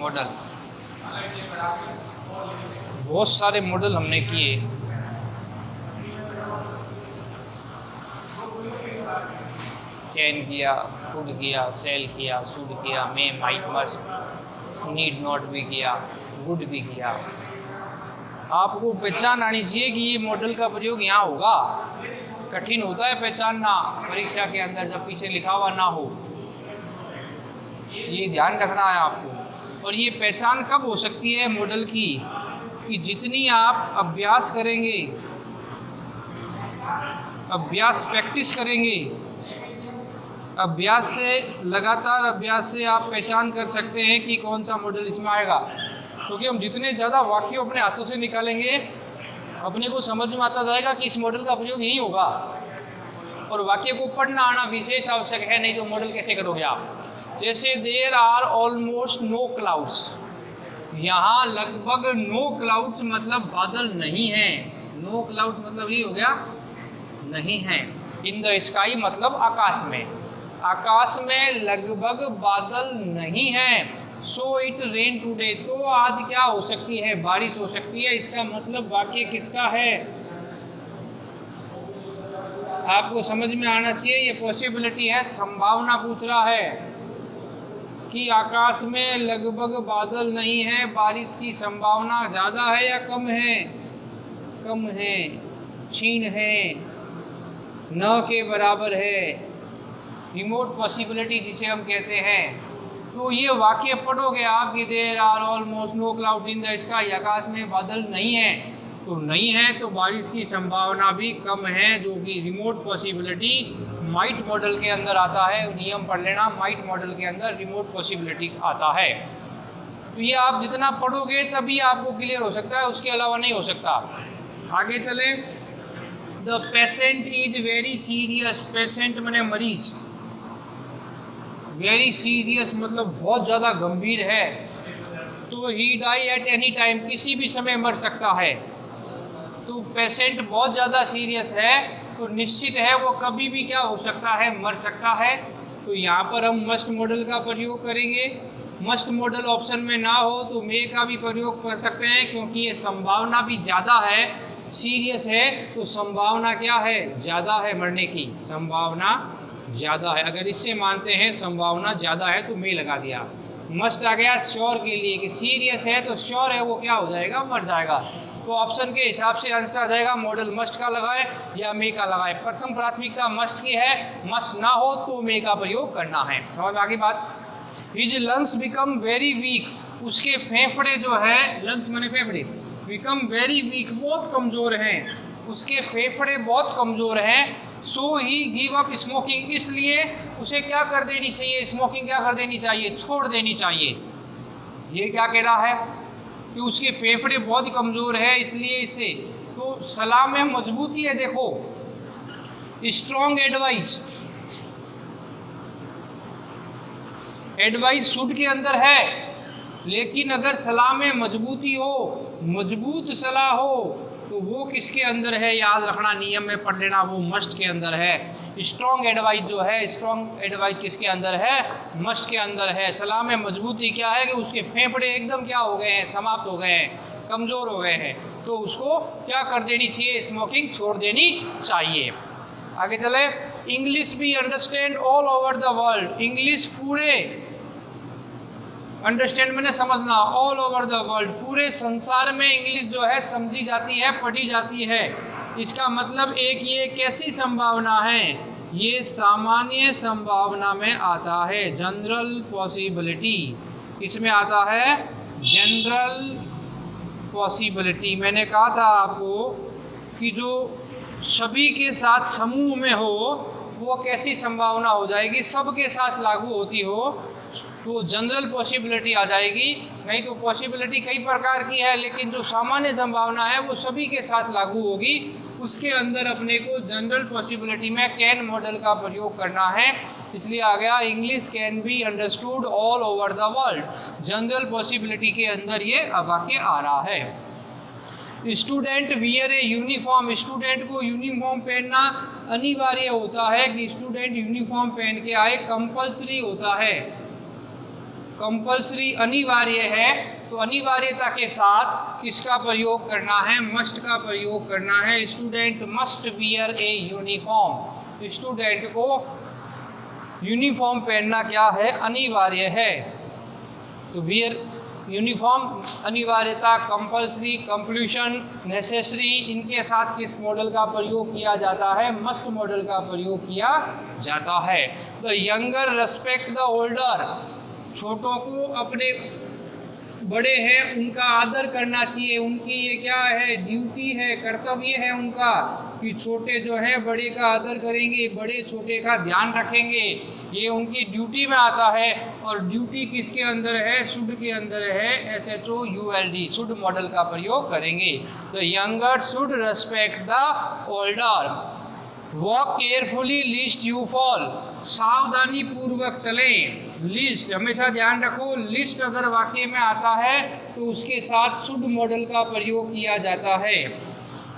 Model, बहुत सारे model हमने किए। कैन किया, कुड किया, सेल किया, शुड किया, मे, माइट, मस्ट, नीड नॉट भी किया, वुड भी किया। आपको पहचान आनी चाहिए कि ये मॉडल का प्रयोग यहाँ होगा। कठिन होता है पहचानना परीक्षा के अंदर जब पीछे लिखा हुआ ना हो, ये ध्यान रखना है आपको। और ये पहचान कब हो सकती है मॉडल की, कि जितनी आप अभ्यास करेंगे, अभ्यास प्रैक्टिस करेंगे, अभ्यास से, लगातार अभ्यास से आप पहचान कर सकते हैं कि कौन सा मॉडल इसमें आएगा। क्योंकि हम जितने ज़्यादा वाक्य अपने हाथों से निकालेंगे, अपने को समझ में आता जाएगा कि इस मॉडल का प्रयोग यही होगा। और वाक्य को पढ़ना आना विशेष आवश्यक है, नहीं तो मॉडल कैसे करोगे आप। जैसे there are almost no clouds, यहाँ लगभग नो क्लाउड्स मतलब बादल नहीं है। नो क्लाउड्स मतलब ये हो गया नहीं है। इन द स्काई मतलब आकाश में, आकाश में लगभग बादल नहीं है। सो इट रेन टुडे, तो आज क्या हो सकती है, बारिश हो सकती है। इसका मतलब वाक्य किसका है, आपको समझ में आना चाहिए। ये पॉसिबिलिटी है, संभावना पूछ रहा है कि आकाश में लगभग बादल नहीं है, बारिश की संभावना ज़्यादा है या कम है। कम है, क्षीण है, न के बराबर है, रिमोट पॉसिबिलिटी जिसे हम कहते हैं। तो ये वाक्य पढ़ोगे आप कि there are almost no clouds in the sky, आकाश में बादल नहीं है। तो नहीं है तो बारिश की संभावना भी कम है, जो कि रिमोट पॉसिबिलिटी माइट मॉडल के अंदर आता है। नियम पढ़ लेना, माइट मॉडल के अंदर रिमोट पॉसिबिलिटी आता है। तो ये आप जितना पढ़ोगे तभी आपको क्लियर हो सकता है, उसके अलावा नहीं हो सकता। आगे चलें। The patient is very serious, patient माने मरीज, वेरी सीरियस मतलब बहुत ज़्यादा गंभीर है। तो ही डाई एट एनी टाइम, किसी भी समय मर सकता है। तो पेशेंट बहुत ज़्यादा सीरियस है तो निश्चित है वो कभी भी क्या हो सकता है, मर सकता है। तो यहाँ पर हम मस्ट मॉडल का प्रयोग करेंगे। मस्ट मॉडल ऑप्शन में ना हो तो मे का भी प्रयोग कर सकते हैं, क्योंकि ये संभावना भी ज़्यादा है। सीरियस है तो संभावना क्या है, ज़्यादा है मरने की, संभावना ज़्यादा है। अगर इससे मानते हैं संभावना ज़्यादा है तो मे लगा दिया। मस्ट आ गया श्योर के लिए कि सीरियस है तो श्योर है वो क्या हो जाएगा, मर जाएगा। तो ऑप्शन के हिसाब से आंसर आ जाएगा, मॉडल मस्ट का लगाए या मे का लगाए। प्रथम प्राथमिकता मस्ट की है, मस्ट ना हो तो मे का प्रयोग करना है। समझ में आ गई बात। His lungs become very weak, उसके फेफड़े जो है, लंग्स माने फेफड़े, बिकम वेरी वीक बहुत कमज़ोर हैं, उसके फेफड़े बहुत कमज़ोर हैं। सो ही गिव अप स्मोकिंग, इसलिए उसे क्या कर देनी चाहिए, स्मोकिंग क्या कर देनी चाहिए, छोड़ देनी चाहिए। ये क्या कह रहा है कि उसके फेफड़े बहुत कमज़ोर है इसलिए इसे, तो सलाह में मजबूती है। देखो स्ट्रॉन्ग एडवाइस, एडवाइस शुड के अंदर है, लेकिन अगर सलाह में मजबूती हो, मजबूत सलाह हो, तो वो किसके अंदर है, याद रखना, नियम में पढ़ लेना, वो मस्ट के अंदर है। स्ट्रॉन्ग एडवाइस जो है, स्ट्रॉन्ग एडवाइस किसके अंदर है, मस्ट के अंदर है। सलाह में मजबूती क्या है कि उसके फेफड़े एकदम क्या हो गए हैं, समाप्त हो गए हैं, कमज़ोर हो गए हैं, तो उसको क्या कर देनी चाहिए, स्मोकिंग छोड़ देनी चाहिए। आगे चले। इंग्लिश भी understand all over the world, English पूरे, अंडरस्टैंड मैंने समझना, ऑल ओवर द वर्ल्ड पूरे संसार में इंग्लिश जो है समझी जाती है, पढ़ी जाती है। इसका मतलब एक ये कैसी संभावना है, ये सामान्य संभावना में आता है, जनरल पॉसिबिलिटी। किसमें आता है, जनरल पॉसिबिलिटी। मैंने कहा था आपको कि जो सभी के साथ समूह में हो वो कैसी संभावना हो जाएगी, सबके साथ लागू होती हो तो जनरल पॉसिबिलिटी आ जाएगी। नहीं तो पॉसिबिलिटी कई प्रकार की है, लेकिन जो सामान्य संभावना है वो सभी के साथ लागू होगी। उसके अंदर अपने को जनरल पॉसिबिलिटी में कैन मॉडल का प्रयोग करना है, इसलिए आ गया English can be understood all over the world. General possibility के अंदर ये वाक्य आ रहा है। Student wear a uniform, student को यूनिफॉर्म पहनना अनिवार्य होता है कि स्टूडेंट यूनिफॉर्म पहन के आए, कंपल्सरी होता है। कंपल्सरी अनिवार्य है, तो अनिवार्यता के साथ किसका प्रयोग करना है, मस्ट का प्रयोग करना है। Student must wear a uniform, student को यूनिफॉर्म पहनना क्या है, अनिवार्य है। तो वियर यूनिफॉर्म अनिवार्यता, कंपल्सरी, कंप्यूशन, नेसेसरी, इनके साथ किस मॉडल का प्रयोग किया जाता है, मस्ट मॉडल का प्रयोग किया जाता है। The younger respect the older, छोटों को अपने बड़े हैं उनका आदर करना चाहिए, उनकी ये क्या है, ड्यूटी है, कर्तव्य है उनका कि छोटे जो है बड़े का आदर करेंगे, बड़े छोटे का ध्यान रखेंगे, ये उनकी ड्यूटी में आता है। और ड्यूटी किसके अंदर है, शुड के अंदर है, SHOULD, शुड मॉडल का प्रयोग करेंगे। तो younger should respect the older. Walk carefully list you fall, सावधानी पूर्वक चलें। लिस्ट हमेशा ध्यान रखो, लिस्ट अगर वाक्य में आता है तो उसके साथ शुड मॉडल का प्रयोग किया जाता है।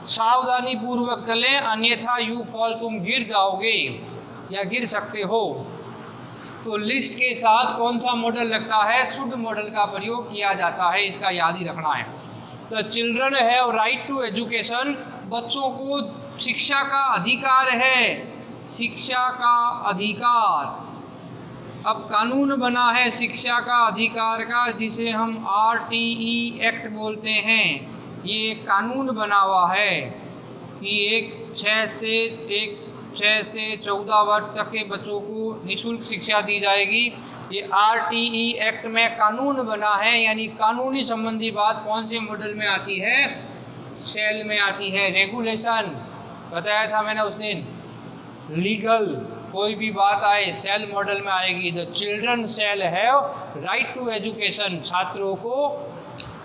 सावधानी पूर्वक चलें, अन्यथा यू फॉल, तुम गिर जाओगे या गिर सकते हो। तो लिस्ट के साथ कौन सा मॉडल लगता है, शुड मॉडल का प्रयोग किया जाता है, इसका याद ही रखना है। तो children have right to education, बच्चों को शिक्षा का अधिकार है, शिक्षा का अधिकार। अब कानून बना है शिक्षा का अधिकार का, जिसे हम RTE एक्ट बोलते हैं। ये एक कानून बना हुआ है कि 6 से 14 वर्ष तक के बच्चों को निःशुल्क शिक्षा दी जाएगी। ये RTE एक्ट में कानून बना है, यानी कानूनी संबंधी बात कौन से मॉडल में आती है, सेल में आती है। रेगुलेशन बताया था मैंने उस दिन, लीगल कोई भी बात आए सेल मॉडल में आएगी। The children cell have right to education, छात्रों को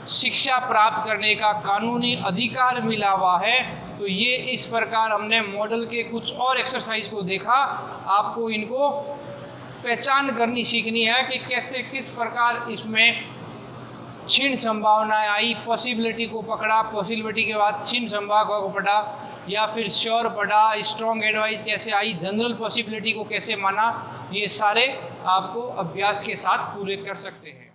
शिक्षा प्राप्त करने का कानूनी अधिकार मिला हुआ है। तो ये इस प्रकार हमने मॉडल के कुछ और एक्सरसाइज को देखा। आपको इनको पहचान करनी सीखनी है कि कैसे किस प्रकार इसमें क्षीण संभावनाएं आई, पॉसिबिलिटी को पकड़ा, पॉसिबिलिटी के बाद क्षीण संभावना को पढ़ा, या फिर श्योर पढ़ा, स्ट्रॉन्ग एडवाइस कैसे आई, जनरल पॉसिबिलिटी को कैसे माना। ये सारे आपको अभ्यास के साथ पूरे कर सकते हैं।